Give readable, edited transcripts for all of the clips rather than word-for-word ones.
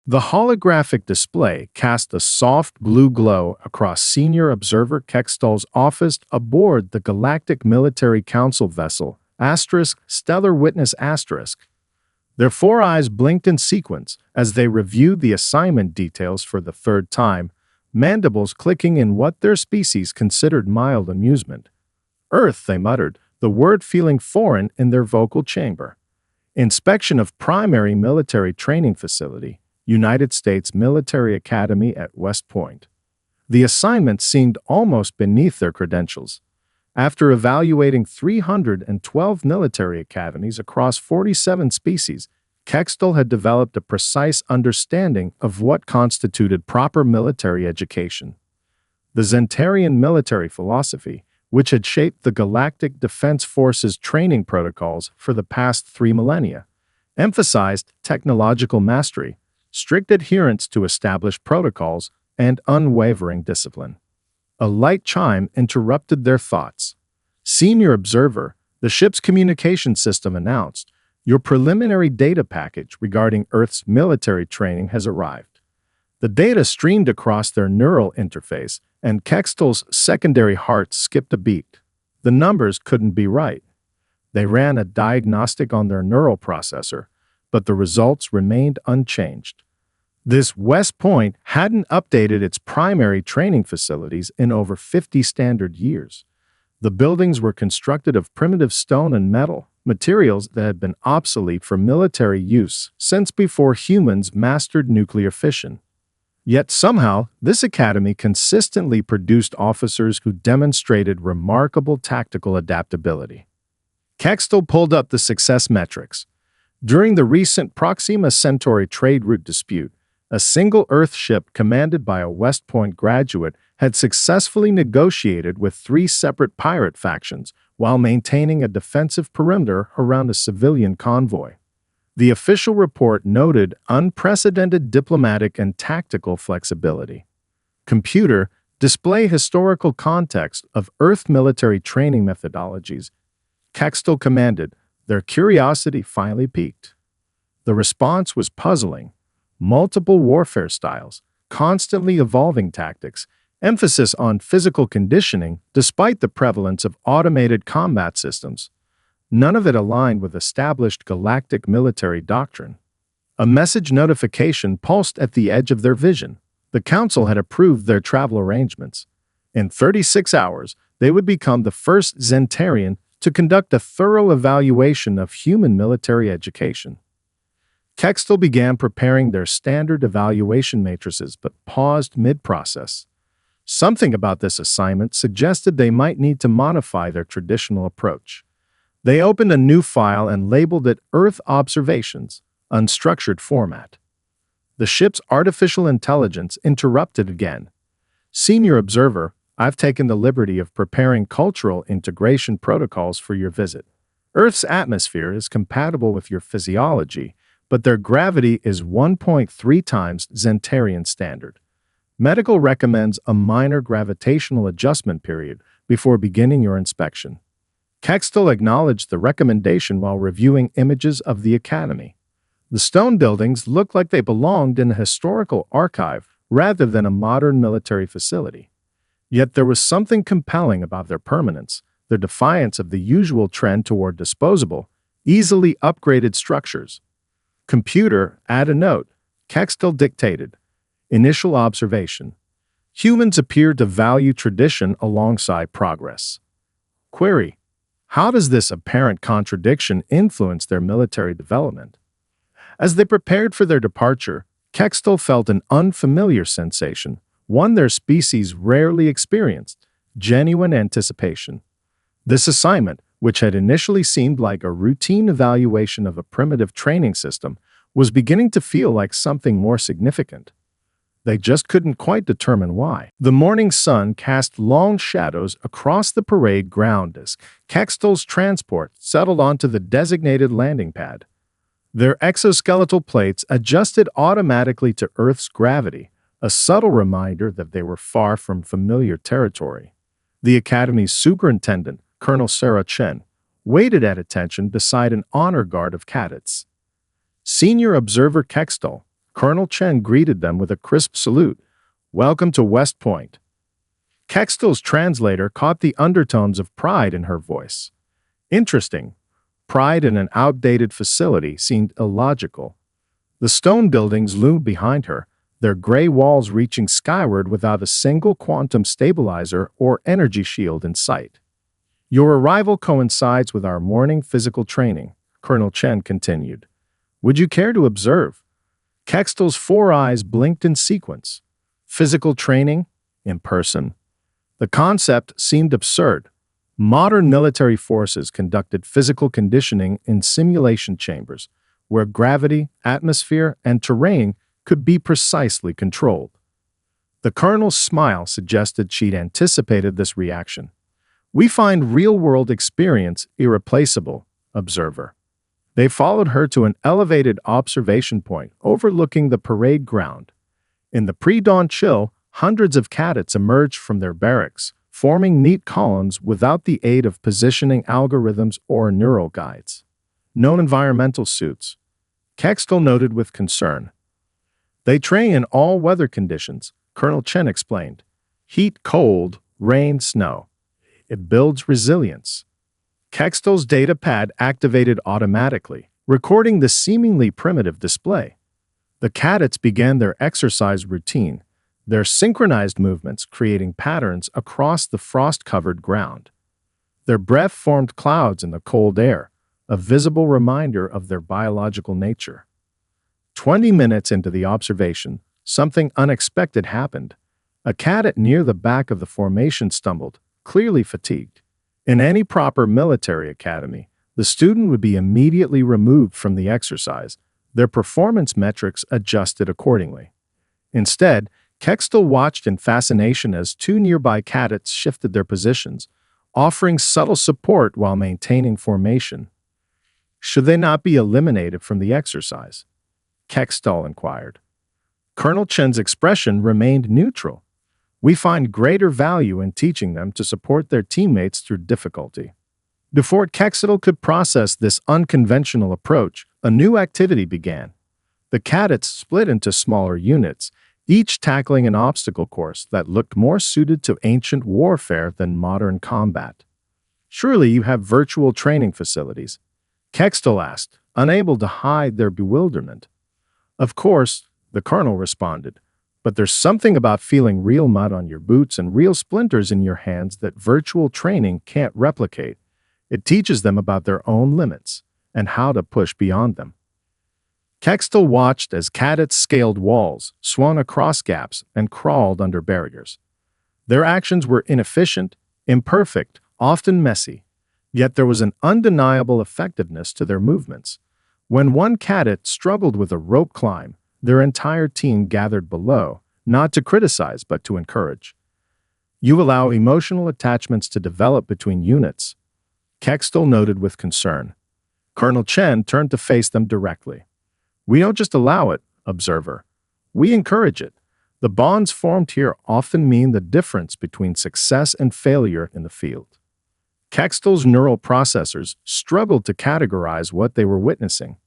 The holographic display cast a soft blue glow across Senior Observer Kextol's office aboard the Galactic Military Council vessel, Stellar Witness *. Their four eyes blinked in sequence as they reviewed the assignment details for the third time, mandibles clicking in what their species considered mild amusement. Earth, they muttered, the word feeling foreign in their vocal chamber. Inspection of primary military training facility, United States Military Academy at West Point. The assignment seemed almost beneath their credentials. After evaluating 312 military academies across 47 species, Kextol had developed a precise understanding of what constituted proper military education. The Zentarian military philosophy, which had shaped the Galactic Defense Force's training protocols for the past 3 millennia, emphasized technological mastery, strict adherence to established protocols, and unwavering discipline. A light chime interrupted their thoughts. Senior Observer, the ship's communication system announced, your preliminary data package regarding Earth's military training has arrived. The data streamed across their neural interface, and Kextol's secondary heart skipped a beat. The numbers couldn't be right. They ran a diagnostic on their neural processor, but the results remained unchanged. This West Point hadn't updated its primary training facilities in over 50 standard years. The buildings were constructed of primitive stone and metal, materials that had been obsolete for military use since before humans mastered nuclear fission. Yet somehow, this academy consistently produced officers who demonstrated remarkable tactical adaptability. Kextol pulled up the success metrics. During the recent Proxima Centauri trade route dispute, a single Earth ship commanded by a West Point graduate had successfully negotiated with 3 separate pirate factions while maintaining a defensive perimeter around a civilian convoy. The official report noted unprecedented diplomatic and tactical flexibility. Computer, display historical context of Earth military training methodologies. Kextol commanded. Their curiosity finally piqued. The response was puzzling. Multiple warfare styles, constantly evolving tactics, emphasis on physical conditioning despite the prevalence of automated combat systems. None of it aligned with established galactic military doctrine. A message notification pulsed at the edge of their vision. The Council had approved their travel arrangements. In 36 hours, they would become the first Zentarian to conduct a thorough evaluation of human military education. Kextol began preparing their standard evaluation matrices but paused mid-process. Something about this assignment suggested they might need to modify their traditional approach. They opened a new file and labeled it Earth Observations, unstructured format. The ship's artificial intelligence interrupted again. Senior Observer, I've taken the liberty of preparing cultural integration protocols for your visit. Earth's atmosphere is compatible with your physiology, but their gravity is 1.3 times Zentarian standard. Medical recommends a minor gravitational adjustment period before beginning your inspection. Kextol acknowledged the recommendation while reviewing images of the academy. The stone buildings looked like they belonged in a historical archive rather than a modern military facility. Yet there was something compelling about their permanence, their defiance of the usual trend toward disposable, easily upgraded structures. Computer, add a note. Kextol dictated. Initial observation. Humans appear to value tradition alongside progress. Query. How does this apparent contradiction influence their military development? As they prepared for their departure, Kextol felt an unfamiliar sensation, one their species rarely experienced, genuine anticipation. This assignment, which had initially seemed like a routine evaluation of a primitive training system, was beginning to feel like something more significant. They just couldn't quite determine why. The morning sun cast long shadows across the parade ground as Kextol's transport settled onto the designated landing pad. Their exoskeletal plates adjusted automatically to Earth's gravity, a subtle reminder that they were far from familiar territory. The Academy's superintendent, Colonel Sarah Chen, waited at attention beside an honor guard of cadets. Senior Observer Kextol, Colonel Chen greeted them with a crisp salute. "Welcome to West Point." Kextel's translator caught the undertones of pride in her voice. Interesting. Pride in an outdated facility seemed illogical. The stone buildings loomed behind her, their gray walls reaching skyward without a single quantum stabilizer or energy shield in sight. "Your arrival coincides with our morning physical training," Colonel Chen continued. "Would you care to observe?" Kextel's four eyes blinked in sequence. Physical training? In person. The concept seemed absurd. Modern military forces conducted physical conditioning in simulation chambers, where gravity, atmosphere, and terrain could be precisely controlled. The colonel's smile suggested she'd anticipated this reaction. "We find real-world experience irreplaceable, observer." They followed her to an elevated observation point overlooking the parade ground. In the pre-dawn chill, hundreds of cadets emerged from their barracks, forming neat columns without the aid of positioning algorithms or neural guides. No environmental suits, Kextel noted with concern. "They train in all weather conditions," Colonel Chen explained. "Heat, cold, rain, snow. It builds resilience." Kextel's data pad activated automatically, recording the seemingly primitive display. The cadets began their exercise routine, their synchronized movements creating patterns across the frost-covered ground. Their breath formed clouds in the cold air, a visible reminder of their biological nature. 20 minutes into the observation, something unexpected happened. A cadet near the back of the formation stumbled, clearly fatigued. In any proper military academy, the student would be immediately removed from the exercise, their performance metrics adjusted accordingly. Instead, Kextel watched in fascination as two nearby cadets shifted their positions, offering subtle support while maintaining formation. Should they not be eliminated from the exercise? Kextel inquired. Colonel Chen's expression remained neutral. "We find greater value in teaching them to support their teammates through difficulty." Before Kextel could process this unconventional approach, a new activity began. The cadets split into smaller units, each tackling an obstacle course that looked more suited to ancient warfare than modern combat. "Surely you have virtual training facilities?" Kextel asked, unable to hide their bewilderment. "Of course," the colonel responded, "but there's something about feeling real mud on your boots and real splinters in your hands that virtual training can't replicate. It teaches them about their own limits and how to push beyond them." Kextel watched as cadets scaled walls, swung across gaps, and crawled under barriers. Their actions were inefficient, imperfect, often messy, yet there was an undeniable effectiveness to their movements. When one cadet struggled with a rope climb, their entire team gathered below, not to criticize but to encourage. "You allow emotional attachments to develop between units," Kextel noted with concern. Colonel Chen turned to face them directly. "We don't just allow it, observer. We encourage it. The bonds formed here often mean the difference between success and failure in the field." Kextel's neural processors struggled to categorize what they were witnessing.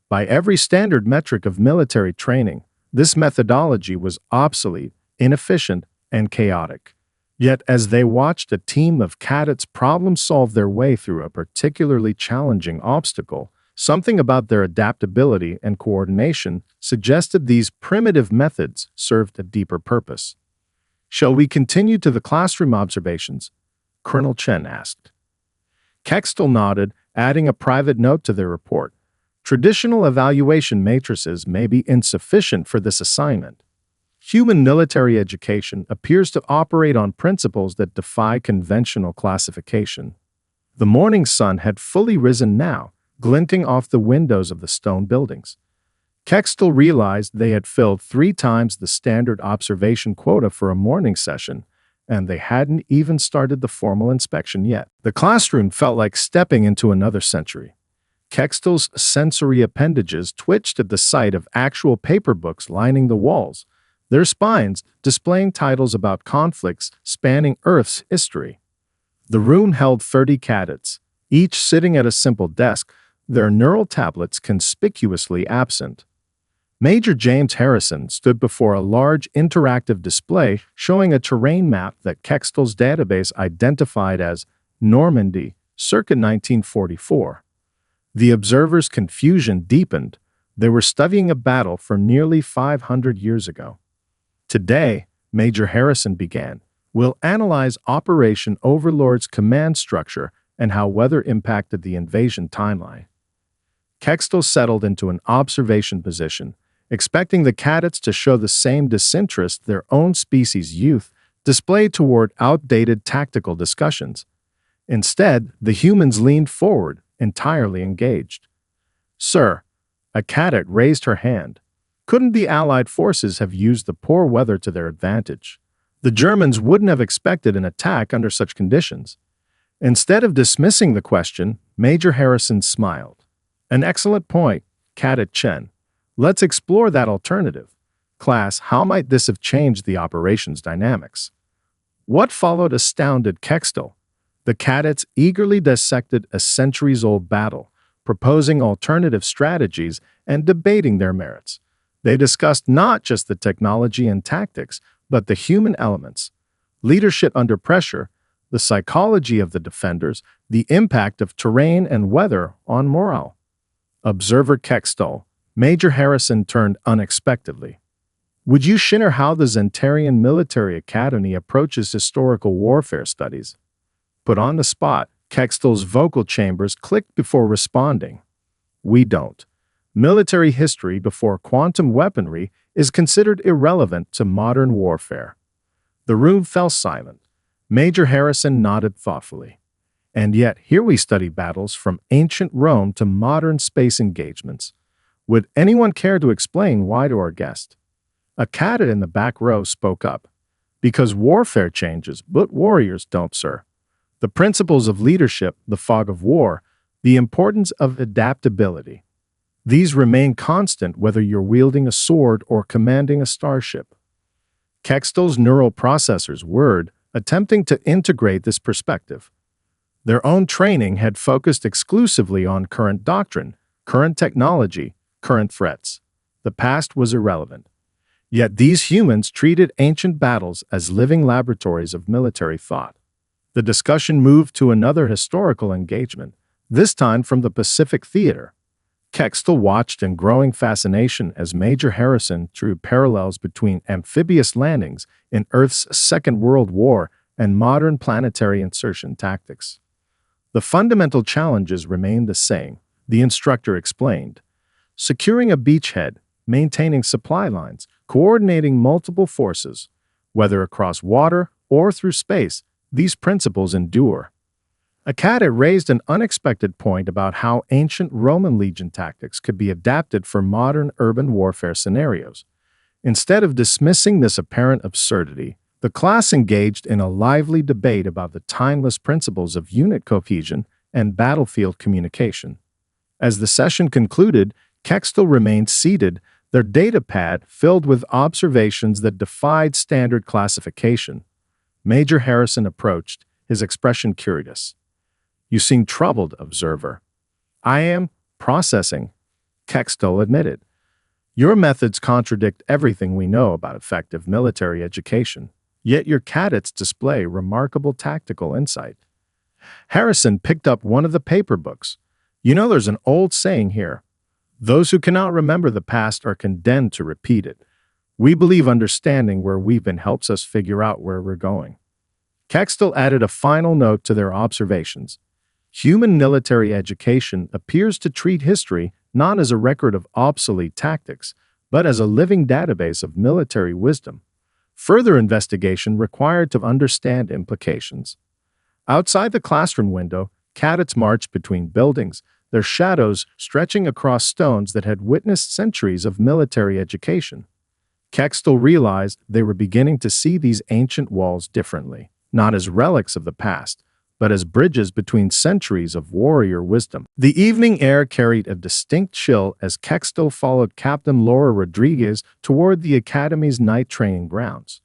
By every standard metric of military training, this methodology was obsolete, inefficient, and chaotic. Yet as they watched a team of cadets problem-solve their way through a particularly challenging obstacle, something about their adaptability and coordination suggested these primitive methods served a deeper purpose. "Shall we continue to the classroom observations?" Colonel Chen asked. Kextel nodded, adding a private note to their report. "Traditional evaluation matrices may be insufficient for this assignment. Human military education appears to operate on principles that defy conventional classification." The morning sun had fully risen now, glinting off the windows of the stone buildings. Kextel realized they had filled 3 times the standard observation quota for a morning session, and they hadn't even started the formal inspection yet. The classroom felt like stepping into another century. Kextel's sensory appendages twitched at the sight of actual paper books lining the walls, their spines displaying titles about conflicts spanning Earth's history. The room held 30 cadets, each sitting at a simple desk, their neural tablets conspicuously absent. Major James Harrison stood before a large interactive display showing a terrain map that Kextel's database identified as Normandy, circa 1944. The observers' confusion deepened. They were studying a battle from nearly 500 years ago. Today, Major Harrison began, we'll analyze Operation Overlord's command structure and how weather impacted the invasion timeline. Kextel settled into an observation position, expecting the cadets to show the same disinterest their own species' youth displayed toward outdated tactical discussions. Instead, the humans leaned forward, entirely engaged. "Sir," a cadet raised her hand. "Couldn't the Allied forces have used the poor weather to their advantage? The Germans wouldn't have expected an attack under such conditions." Instead of dismissing the question, Major Harrison smiled. "An excellent point, Cadet Chen. Let's explore that alternative. Class, how might this have changed the operations dynamics?" What followed astounded Kextel. The cadets eagerly dissected a centuries-old battle, proposing alternative strategies and debating their merits. They discussed not just the technology and tactics, but the human elements, leadership under pressure, the psychology of the defenders, the impact of terrain and weather on morale. Observer Kextel, Major Harrison turned unexpectedly. "Would you share how the Zentarian Military Academy approaches historical warfare studies?" Put on the spot, Kextel's vocal chambers clicked before responding. "We don't. Military history before quantum weaponry is considered irrelevant to modern warfare." The room fell silent. Major Harrison nodded thoughtfully. "And yet, here we study battles from ancient Rome to modern space engagements. Would anyone care to explain why to our guest?" A cadet in the back row spoke up. "Because warfare changes, but warriors don't, sir. The principles of leadership, the fog of war, the importance of adaptability. These remain constant whether you're wielding a sword or commanding a starship." Kextel's neural processors whirred, attempting to integrate this perspective. Their own training had focused exclusively on current doctrine, current technology, current threats. The past was irrelevant. Yet these humans treated ancient battles as living laboratories of military thought. The discussion moved to another historical engagement, this time from the Pacific Theater. Kextel watched in growing fascination as Major Harrison drew parallels between amphibious landings in Earth's Second World War and modern planetary insertion tactics. The fundamental challenges remained the same, the instructor explained. Securing a beachhead, maintaining supply lines, coordinating multiple forces, whether across water or through space, these principles endure. A cadet raised an unexpected point about how ancient Roman legion tactics could be adapted for modern urban warfare scenarios. Instead of dismissing this apparent absurdity, the class engaged in a lively debate about the timeless principles of unit cohesion and battlefield communication. As the session concluded, Kextel remained seated, their data pad filled with observations that defied standard classification. Major Harrison approached, his expression curious. "You seem troubled, observer." "I am processing," Kextel admitted. "Your methods contradict everything we know about effective military education, yet your cadets display remarkable tactical insight." Harrison picked up one of the paper books. "You know, there's an old saying here. Those who cannot remember the past are condemned to repeat it. We believe understanding where we've been helps us figure out where we're going." Kextel added a final note to their observations. Human military education appears to treat history not as a record of obsolete tactics, but as a living database of military wisdom. Further investigation required to understand implications. Outside the classroom window, cadets marched between buildings, their shadows stretching across stones that had witnessed centuries of military education. Kextel realized they were beginning to see these ancient walls differently, not as relics of the past, but as bridges between centuries of warrior wisdom. The evening air carried a distinct chill as Kextel followed Captain Laura Rodriguez toward the Academy's night training grounds.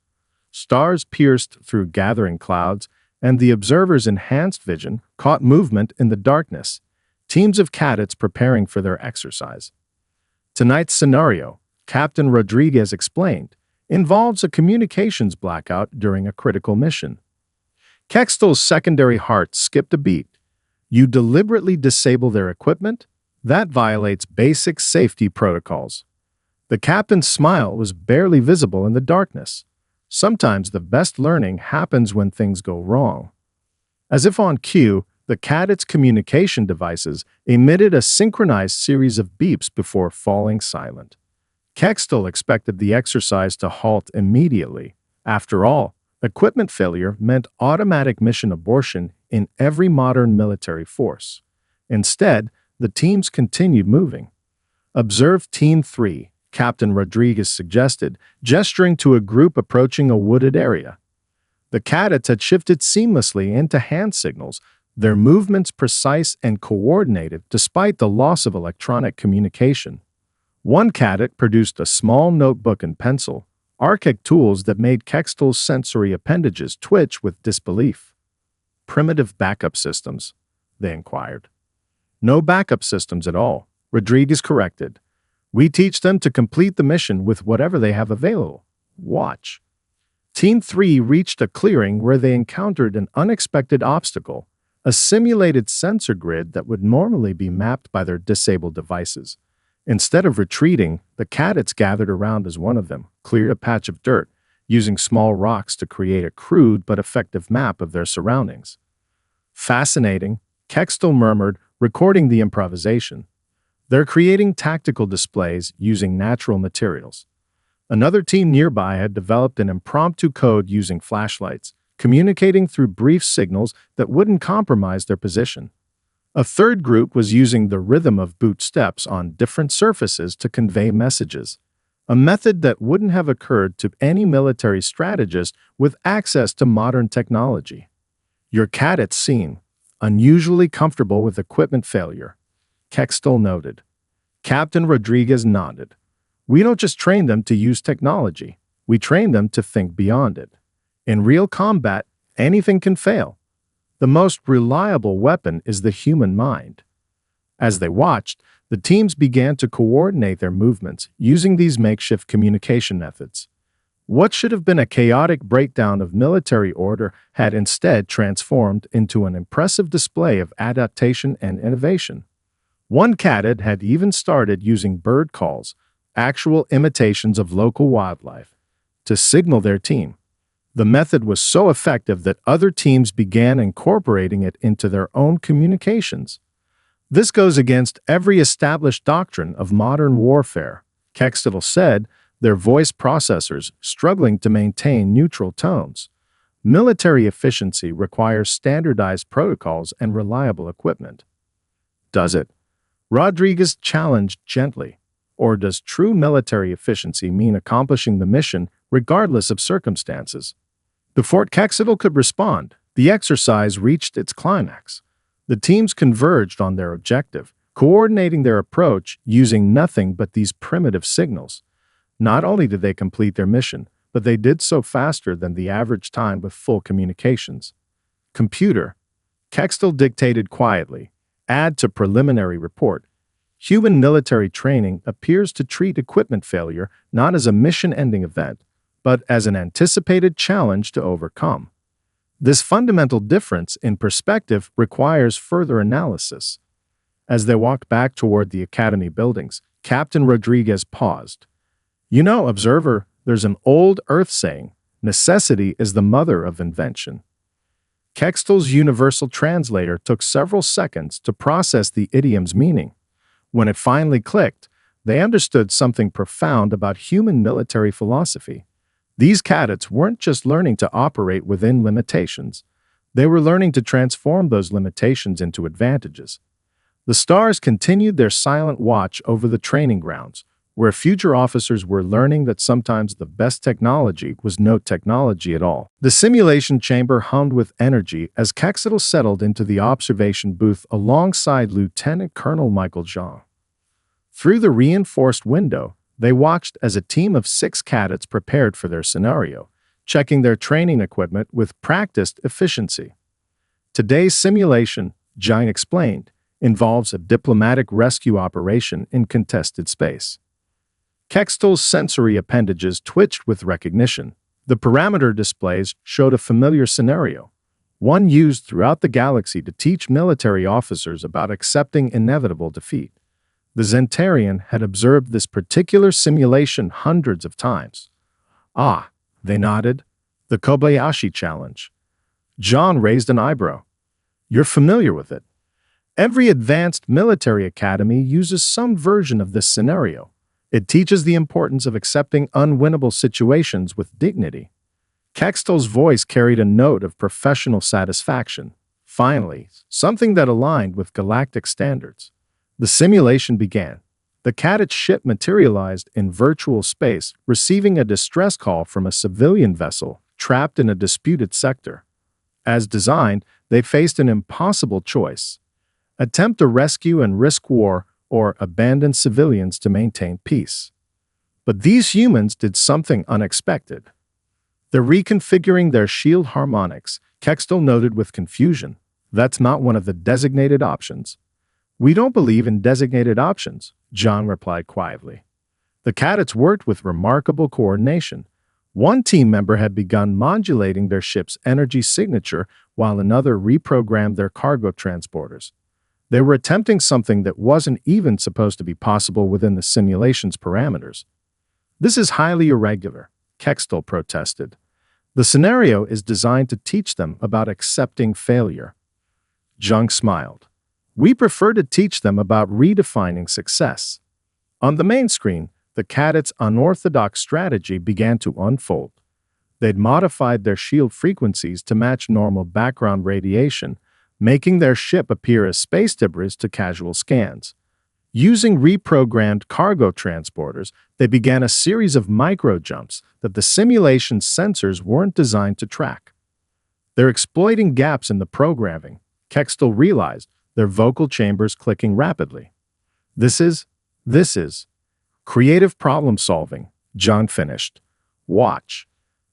Stars pierced through gathering clouds, and the observer's enhanced vision caught movement in the darkness, teams of cadets preparing for their exercise. Tonight's scenario, Captain Rodriguez explained, involves a communications blackout during a critical mission. Kextel's secondary heart skipped a beat. You deliberately disable their equipment? That violates basic safety protocols. The captain's smile was barely visible in the darkness. Sometimes the best learning happens when things go wrong. As if on cue, the cadets' communication devices emitted a synchronized series of beeps before falling silent. Kextel expected the exercise to halt immediately. After all, equipment failure meant automatic mission abortion in every modern military force. Instead, the teams continued moving. Observe Team 3, Captain Rodriguez suggested, gesturing to a group approaching a wooded area. The cadets had shifted seamlessly into hand signals, their movements precise and coordinated despite the loss of electronic communication. One cadet produced a small notebook and pencil, archaic tools that made Kextel's sensory appendages twitch with disbelief. Primitive backup systems, they inquired. No backup systems at all, Rodriguez corrected. We teach them to complete the mission with whatever they have available. Watch. Team 3 reached a clearing where they encountered an unexpected obstacle, a simulated sensor grid that would normally be mapped by their disabled devices. Instead of retreating, the cadets gathered around as one of them, cleared a patch of dirt, using small rocks to create a crude but effective map of their surroundings. Fascinating, Kextel murmured, recording the improvisation. They're creating tactical displays using natural materials. Another team nearby had developed an impromptu code using flashlights, communicating through brief signals that wouldn't compromise their position. A third group was using the rhythm of boot steps on different surfaces to convey messages, a method that wouldn't have occurred to any military strategist with access to modern technology. Your cadets seem unusually comfortable with equipment failure, Kextel noted. Captain Rodriguez nodded. We don't just train them to use technology, we train them to think beyond it. In real combat, anything can fail. The most reliable weapon is the human mind. As they watched, the teams began to coordinate their movements using these makeshift communication methods. What should have been a chaotic breakdown of military order had instead transformed into an impressive display of adaptation and innovation. One cadet had even started using bird calls, actual imitations of local wildlife, to signal their team. The method was so effective that other teams began incorporating it into their own communications. This goes against every established doctrine of modern warfare, Kextel said, their voice processors struggling to maintain neutral tones. Military efficiency requires standardized protocols and reliable equipment. Does it? Rodriguez challenged gently. Or does true military efficiency mean accomplishing the mission regardless of circumstances? Before Kextel could respond, the exercise reached its climax. The teams converged on their objective, coordinating their approach using nothing but these primitive signals. Not only did they complete their mission, but they did so faster than the average time with full communications. Computer, Kextel dictated quietly, add to preliminary report. Human military training appears to treat equipment failure not as a mission-ending event, but as an anticipated challenge to overcome. This fundamental difference in perspective requires further analysis. As they walked back toward the academy buildings, Captain Rodriguez paused. You know, observer, there's an old Earth saying, necessity is the mother of invention. Kextel's universal translator took several seconds to process the idiom's meaning. When it finally clicked, they understood something profound about human military philosophy. These cadets weren't just learning to operate within limitations. They were learning to transform those limitations into advantages. The stars continued their silent watch over the training grounds, where future officers were learning that sometimes the best technology was no technology at all. The simulation chamber hummed with energy as Kextel settled into the observation booth alongside Lieutenant Colonel Michael Jean. Through the reinforced window, they watched as a team of 6 cadets prepared for their scenario, checking their training equipment with practiced efficiency. Today's simulation, Jean explained, involves a diplomatic rescue operation in contested space. Kextel's sensory appendages twitched with recognition. The parameter displays showed a familiar scenario, one used throughout the galaxy to teach military officers about accepting inevitable defeat. The Zentarian had observed this particular simulation hundreds of times. Ah, they nodded. The Kobayashi challenge. John raised an eyebrow. You're familiar with it. Every advanced military academy uses some version of this scenario. It teaches the importance of accepting unwinnable situations with dignity. Kextel's voice carried a note of professional satisfaction. Finally, something that aligned with galactic standards. The simulation began. The Cadet's ship materialized in virtual space, receiving a distress call from a civilian vessel trapped in a disputed sector. As designed, they faced an impossible choice: attempt a rescue and risk war, or abandon civilians to maintain peace. But these humans did something unexpected. They're reconfiguring their shield harmonics, Kextel noted with confusion. That's not one of the designated options. We don't believe in designated options, John replied quietly. The cadets worked with remarkable coordination. One team member had begun modulating their ship's energy signature while another reprogrammed their cargo transporters. They were attempting something that wasn't even supposed to be possible within the simulation's parameters. This is highly irregular, Kextel protested. The scenario is designed to teach them about accepting failure. Jung smiled. We prefer to teach them about redefining success. On the main screen, the cadets' unorthodox strategy began to unfold. They'd modified their shield frequencies to match normal background radiation, making their ship appear as space debris to casual scans. Using reprogrammed cargo transporters, they began a series of micro-jumps that the simulation's sensors weren't designed to track. They're exploiting gaps in the programming, Kextel realized, their vocal chambers clicking rapidly. This is creative problem solving, John finished. Watch.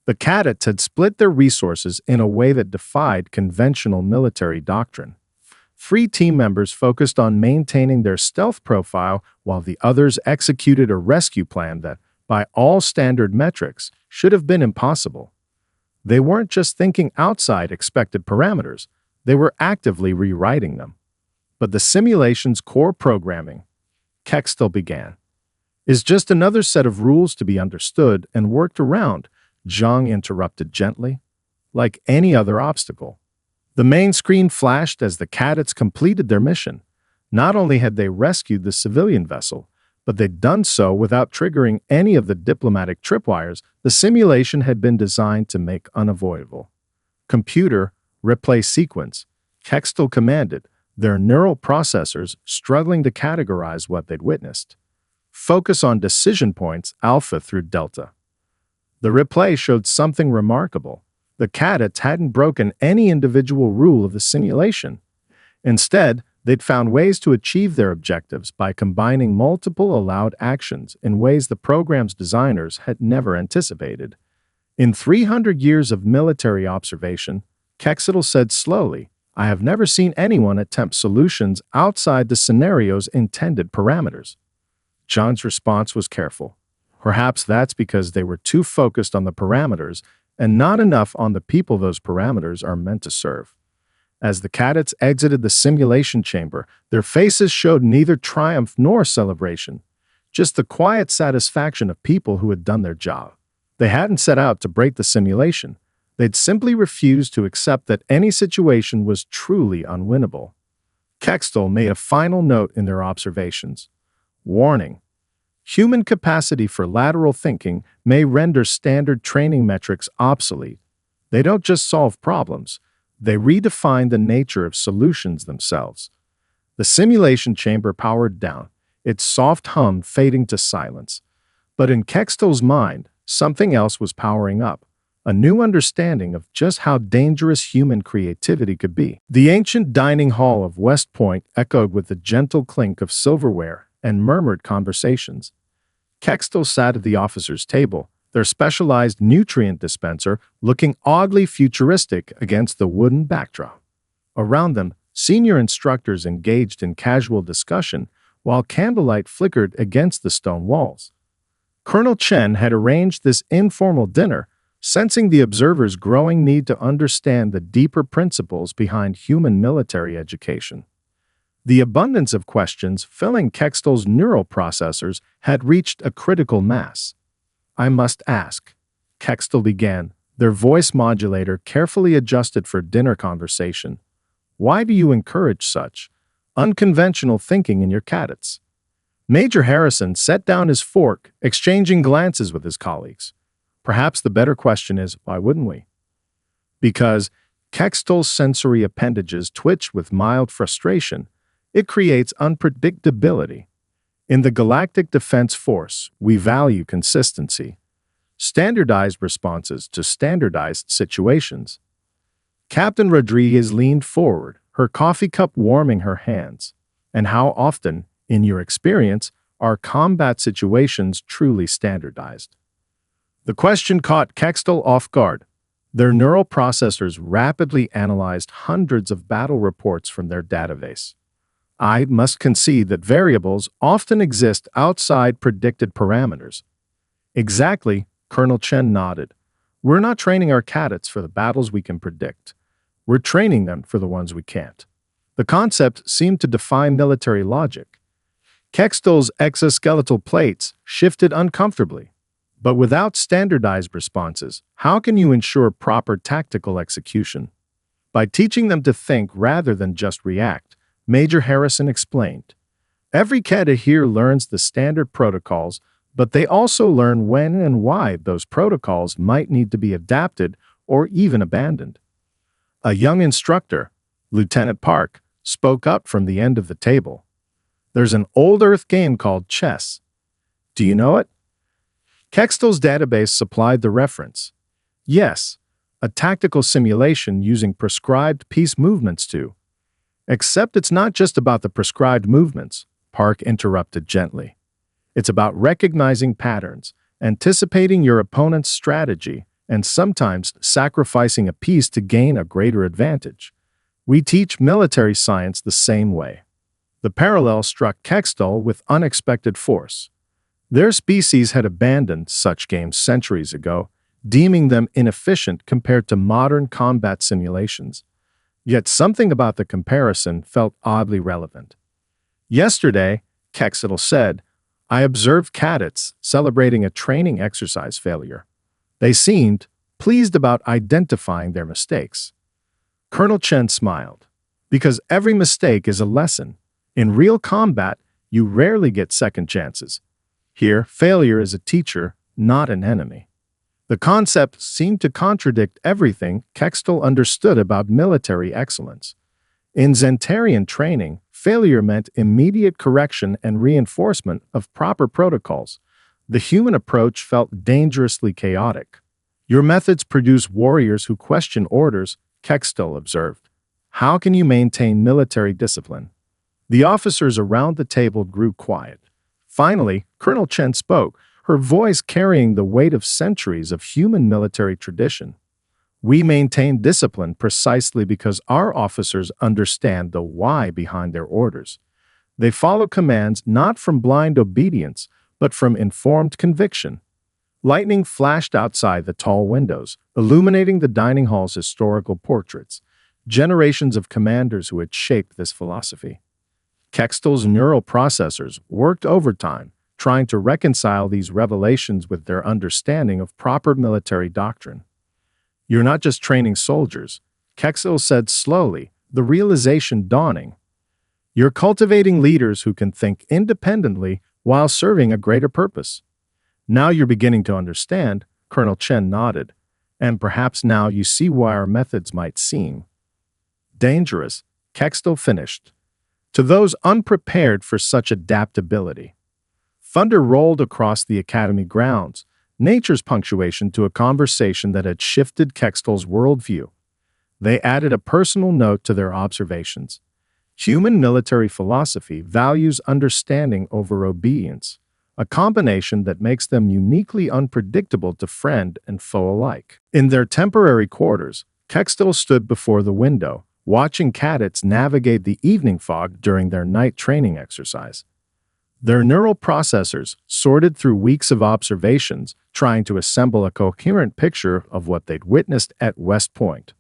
The cadets had split their resources in a way that defied conventional military doctrine. 3 team members focused on maintaining their stealth profile while the others executed a rescue plan that, by all standard metrics, should have been impossible. They weren't just thinking outside expected parameters, they were actively rewriting them. But the simulation's core programming, Kextel began, is just another set of rules to be understood and worked around, Zhang interrupted gently. Like any other obstacle. The main screen flashed as the cadets completed their mission. Not only had they rescued the civilian vessel, but they'd done so without triggering any of the diplomatic tripwires the simulation had been designed to make unavoidable. Computer, replay sequence, Kextel commanded, their neural processors struggling to categorize what they'd witnessed. Focus on decision points alpha through delta. The replay showed something remarkable. The cadets hadn't broken any individual rule of the simulation. Instead, they'd found ways to achieve their objectives by combining multiple allowed actions in ways the program's designers had never anticipated. In 300 years of military observation, Kextel said slowly, I have never seen anyone attempt solutions outside the scenario's intended parameters. John's response was careful. Perhaps that's because they were too focused on the parameters and not enough on the people those parameters are meant to serve. As the cadets exited the simulation chamber, their faces showed neither triumph nor celebration, just the quiet satisfaction of people who had done their job. They hadn't set out to break the simulation. They'd simply refused to accept that any situation was truly unwinnable. Kextel made a final note in their observations. Warning. Human capacity for lateral thinking may render standard training metrics obsolete. They don't just solve problems, they redefine the nature of solutions themselves. The simulation chamber powered down, its soft hum fading to silence. But in Kextel's mind, something else was powering up, a new understanding of just how dangerous human creativity could be. The ancient dining hall of West Point echoed with the gentle clink of silverware and murmured conversations. Kextel sat at the officers' table, their specialized nutrient dispenser looking oddly futuristic against the wooden backdrop. Around them, senior instructors engaged in casual discussion while candlelight flickered against the stone walls. Colonel Chen had arranged this informal dinner, sensing the observers' growing need to understand the deeper principles behind human military education. The abundance of questions filling Kextel's neural processors had reached a critical mass. "I must ask," Kextel began, their voice modulator carefully adjusted for dinner conversation. "Why do you encourage such unconventional thinking in your cadets?" Major Harrison set down his fork, exchanging glances with his colleagues. Perhaps the better question is, why wouldn't we? Because Kextel's sensory appendages twitch with mild frustration. It creates unpredictability. In the Galactic Defense Force, we value consistency. Standardized responses to standardized situations. Captain Rodriguez leaned forward, her coffee cup warming her hands. "And how often, in your experience, are combat situations truly standardized?" The question caught Kextel off guard. Their neural processors rapidly analyzed hundreds of battle reports from their database. "I must concede that variables often exist outside predicted parameters." "Exactly," Colonel Chen nodded. "We're not training our cadets for the battles we can predict. We're training them for the ones we can't." The concept seemed to defy military logic. Kextel's exoskeletal plates shifted uncomfortably. But without standardized responses, how can you ensure proper tactical execution? By teaching them to think rather than just react, Major Harrison explained. Every cadet here learns the standard protocols, but they also learn when and why those protocols might need to be adapted or even abandoned. A young instructor, Lieutenant Park, spoke up from the end of the table. "There's an old Earth game called chess. Do you know it?" Kextel's database supplied the reference. "Yes, a tactical simulation using prescribed piece movements too." "Except it's not just about the prescribed movements," Park interrupted gently. "It's about recognizing patterns, anticipating your opponent's strategy, and sometimes sacrificing a piece to gain a greater advantage. We teach military science the same way." The parallel struck Kextel with unexpected force. Their species had abandoned such games centuries ago, deeming them inefficient compared to modern combat simulations. Yet something about the comparison felt oddly relevant. "Yesterday," Kextel said, "I observed cadets celebrating a training exercise failure. They seemed pleased about identifying their mistakes." Colonel Chen smiled. "Because every mistake is a lesson. In real combat, you rarely get second chances. Here, failure is a teacher, not an enemy." The concept seemed to contradict everything Kextel understood about military excellence. In Zentarian training, failure meant immediate correction and reinforcement of proper protocols. The human approach felt dangerously chaotic. "Your methods produce warriors who question orders," Kextel observed. "How can you maintain military discipline?" The officers around the table grew quiet. Finally, Colonel Chen spoke, her voice carrying the weight of centuries of human military tradition. "We maintain discipline precisely because our officers understand the why behind their orders. They follow commands not from blind obedience, but from informed conviction." Lightning flashed outside the tall windows, illuminating the dining hall's historical portraits, generations of commanders who had shaped this philosophy. Kextel's neural processors worked overtime, trying to reconcile these revelations with their understanding of proper military doctrine. "You're not just training soldiers," Kextel said slowly, the realization dawning. "You're cultivating leaders who can think independently while serving a greater purpose." "Now you're beginning to understand," Colonel Chen nodded, "and perhaps now you see why our methods might seem dangerous," Kextel finished. To those unprepared for such adaptability. Thunder rolled across the academy grounds, nature's punctuation to a conversation that had shifted Kextel's worldview. They added a personal note to their observations. Human military philosophy values understanding over obedience, a combination that makes them uniquely unpredictable to friend and foe alike. In their temporary quarters, Kextel stood before the window, watching cadets navigate the evening fog during their night training exercise. Their neural processors sorted through weeks of observations, trying to assemble a coherent picture of what they'd witnessed at West Point.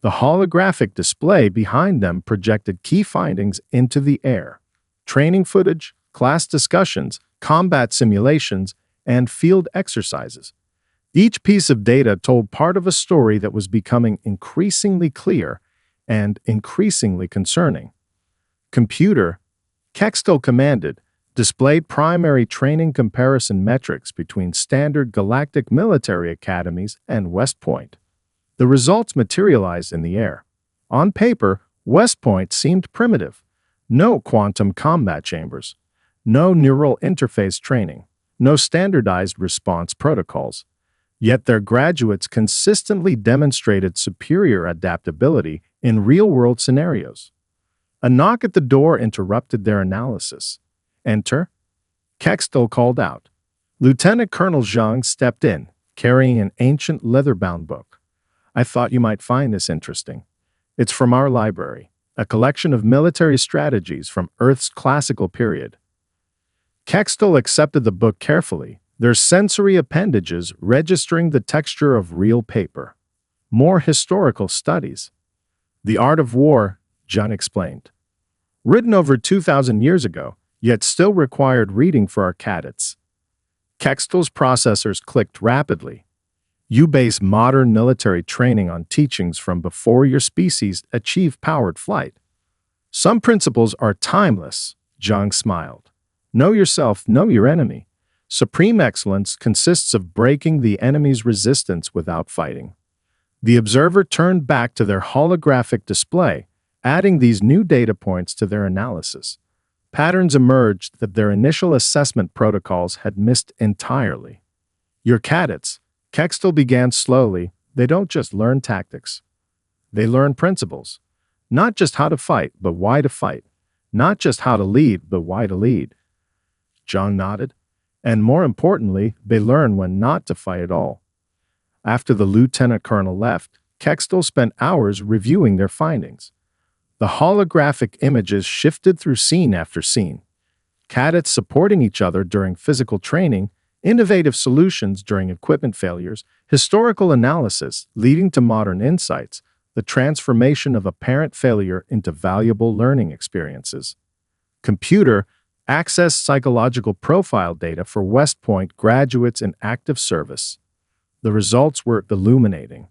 The holographic display behind them projected key findings into the air: training footage, class discussions, combat simulations, and field exercises. Each piece of data told part of a story that was becoming increasingly clear and increasingly concerning. Computer, Kextel commanded, displayed primary training comparison metrics between standard galactic military academies and West Point. The results materialized in the air. On paper, West Point seemed primitive. No quantum combat chambers, no neural interface training, no standardized response protocols. Yet their graduates consistently demonstrated superior adaptability in real-world scenarios. A knock at the door interrupted their analysis. "Enter." Kextel called out. Lieutenant Colonel Zhang stepped in, carrying an ancient leather-bound book. "I thought you might find this interesting. It's from our library, a collection of military strategies from Earth's classical period." Kextel accepted the book carefully, their sensory appendages registering the texture of real paper. More historical studies. "The Art of War," Zhang explained. "Written over 2,000 years ago, yet still required reading for our cadets." Kextel's processors clicked rapidly. "You base modern military training on teachings from before your species achieved powered flight. Some principles are timeless," Zhang smiled. "Know yourself, know your enemy. Supreme excellence consists of breaking the enemy's resistance without fighting." The observer turned back to their holographic display, adding these new data points to their analysis. Patterns emerged that their initial assessment protocols had missed entirely. "Your cadets," Kextel began slowly, "they don't just learn tactics. They learn principles. Not just how to fight, but why to fight. Not just how to lead, but why to lead." John nodded. "And more importantly, they learn when not to fight at all." After the lieutenant colonel left, Kextel spent hours reviewing their findings. The holographic images shifted through scene after scene. Cadets supporting each other during physical training, innovative solutions during equipment failures, historical analysis leading to modern insights, the transformation of apparent failure into valuable learning experiences. Computer, access psychological profile data for West Point graduates in active service. The results were illuminating.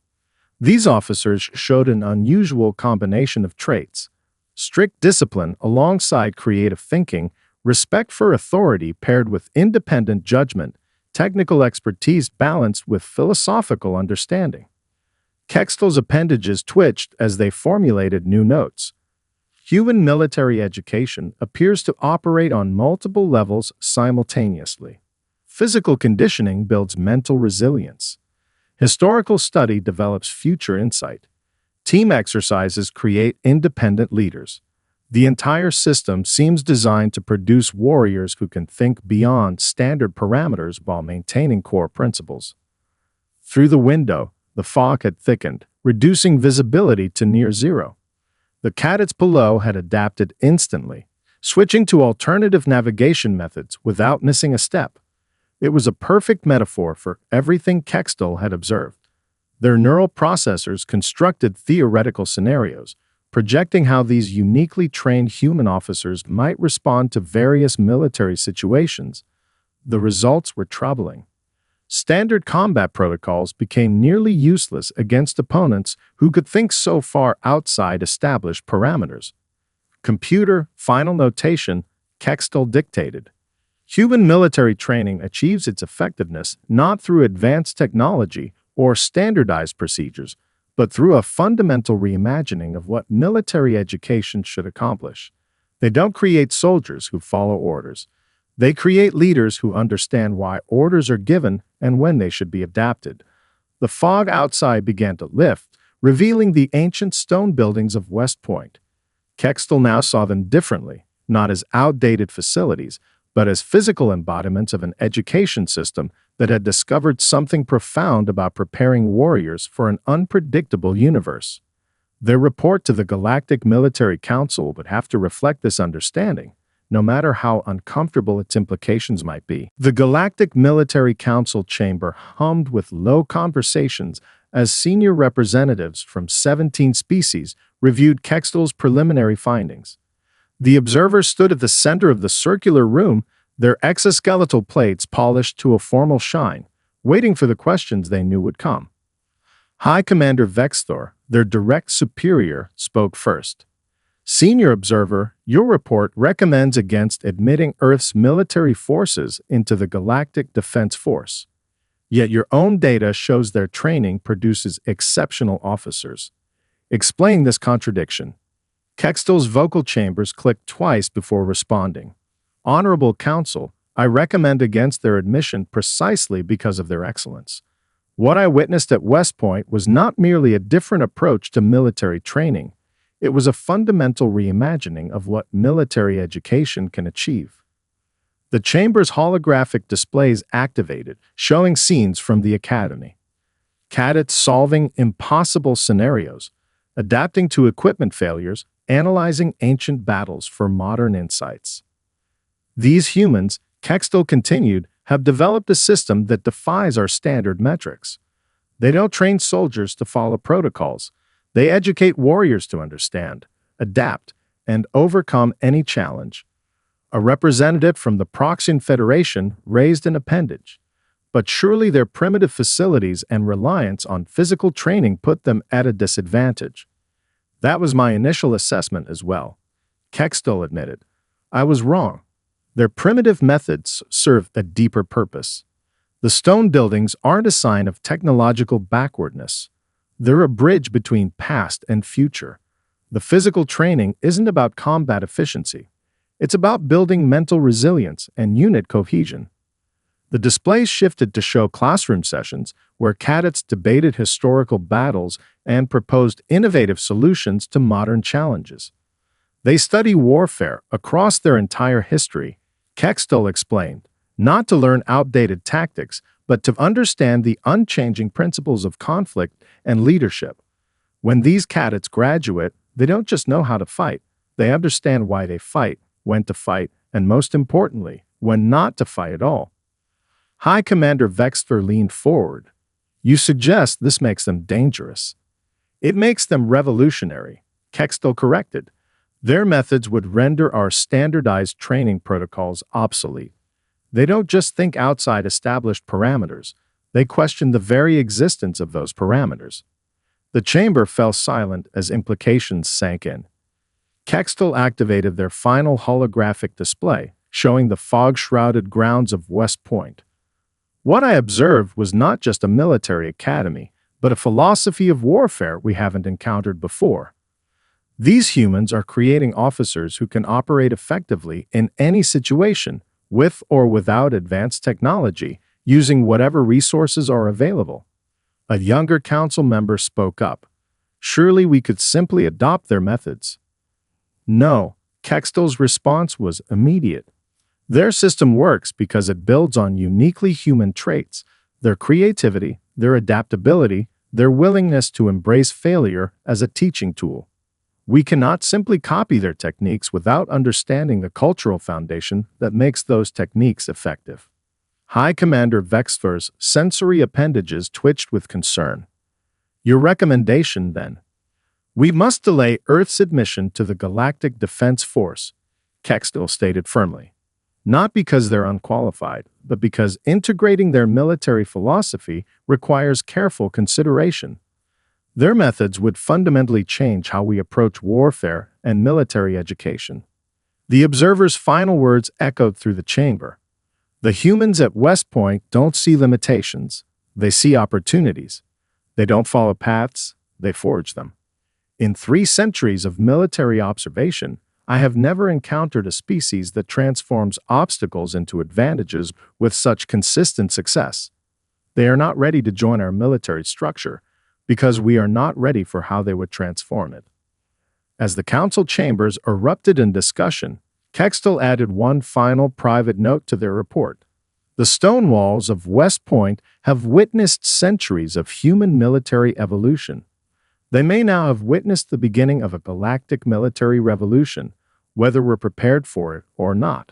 These officers showed an unusual combination of traits: strict discipline alongside creative thinking, respect for authority paired with independent judgment, technical expertise balanced with philosophical understanding. Kextel's appendages twitched as they formulated new notes. Human military education appears to operate on multiple levels simultaneously. Physical conditioning builds mental resilience. Historical study develops future insight. Team exercises create independent leaders. The entire system seems designed to produce warriors who can think beyond standard parameters while maintaining core principles. Through the window, the fog had thickened, reducing visibility to near zero. The cadets below had adapted instantly, switching to alternative navigation methods without missing a step. It was a perfect metaphor for everything Kextel had observed. Their neural processors constructed theoretical scenarios, projecting how these uniquely trained human officers might respond to various military situations. The results were troubling. Standard combat protocols became nearly useless against opponents who could think so far outside established parameters. Computer, final notation, Kextel dictated. Human military training achieves its effectiveness not through advanced technology or standardized procedures, but through a fundamental reimagining of what military education should accomplish. They don't create soldiers who follow orders. They create leaders who understand why orders are given and when they should be adapted. The fog outside began to lift, revealing the ancient stone buildings of West Point. Kextel now saw them differently, not as outdated facilities, but as physical embodiments of an education system that had discovered something profound about preparing warriors for an unpredictable universe. Their report to the Galactic Military Council would have to reflect this understanding, no matter how uncomfortable its implications might be. The Galactic Military Council chamber hummed with low conversations as senior representatives from 17 species reviewed Kextel's preliminary findings. The observers stood at the center of the circular room, their exoskeletal plates polished to a formal shine, waiting for the questions they knew would come. High Commander Vexthor, their direct superior, spoke first. Senior Observer, your report recommends against admitting Earth's military forces into the Galactic Defense Force. Yet your own data shows their training produces exceptional officers. Explain this contradiction. Kextel's vocal chambers clicked twice before responding. Honorable Council, I recommend against their admission precisely because of their excellence. What I witnessed at West Point was not merely a different approach to military training. It was a fundamental reimagining of what military education can achieve. The chamber's holographic displays activated, showing scenes from the academy. Cadets solving impossible scenarios, adapting to equipment failures, analyzing ancient battles for modern insights. These humans, Kextel continued, have developed a system that defies our standard metrics. They don't train soldiers to follow protocols. They educate warriors to understand, adapt, and overcome any challenge. A representative from the Proxian Federation raised an appendage. But surely their primitive facilities and reliance on physical training put them at a disadvantage. That was my initial assessment as well. Kextel admitted. I was wrong. Their primitive methods serve a deeper purpose. The stone buildings aren't a sign of technological backwardness. They're a bridge between past and future. The physical training isn't about combat efficiency. It's about building mental resilience and unit cohesion. The displays shifted to show classroom sessions where cadets debated historical battles and proposed innovative solutions to modern challenges. They study warfare across their entire history, Kextel explained, not to learn outdated tactics, but to understand the unchanging principles of conflict and leadership. When these cadets graduate, they don't just know how to fight. They understand why they fight, when to fight, and most importantly, when not to fight at all. High Commander Vexthor leaned forward. You suggest this makes them dangerous. It makes them revolutionary, Kextel corrected. Their methods would render our standardized training protocols obsolete. They don't just think outside established parameters. They question the very existence of those parameters. The chamber fell silent as implications sank in. Kextel activated their final holographic display, showing the fog-shrouded grounds of West Point. What I observed was not just a military academy, but a philosophy of warfare we haven't encountered before. These humans are creating officers who can operate effectively in any situation, with or without advanced technology, using whatever resources are available. A younger council member spoke up. Surely we could simply adopt their methods. No, Kextel's response was immediate. Their system works because it builds on uniquely human traits, their creativity, their adaptability, their willingness to embrace failure as a teaching tool. We cannot simply copy their techniques without understanding the cultural foundation that makes those techniques effective. High Commander Vexthor's sensory appendages twitched with concern. Your recommendation, then? We must delay Earth's admission to the Galactic Defense Force, Kextel stated firmly. Not because they're unqualified, but because integrating their military philosophy requires careful consideration. Their methods would fundamentally change how we approach warfare and military education. The observer's final words echoed through the chamber. The humans at West Point don't see limitations. They see opportunities. They don't follow paths. They forge them. In 3 centuries of military observation, I have never encountered a species that transforms obstacles into advantages with such consistent success. They are not ready to join our military structure, because we are not ready for how they would transform it. As the council chambers erupted in discussion, Kextel added one final private note to their report. The stone walls of West Point have witnessed centuries of human military evolution. They may now have witnessed the beginning of a galactic military revolution, whether we're prepared for it or not.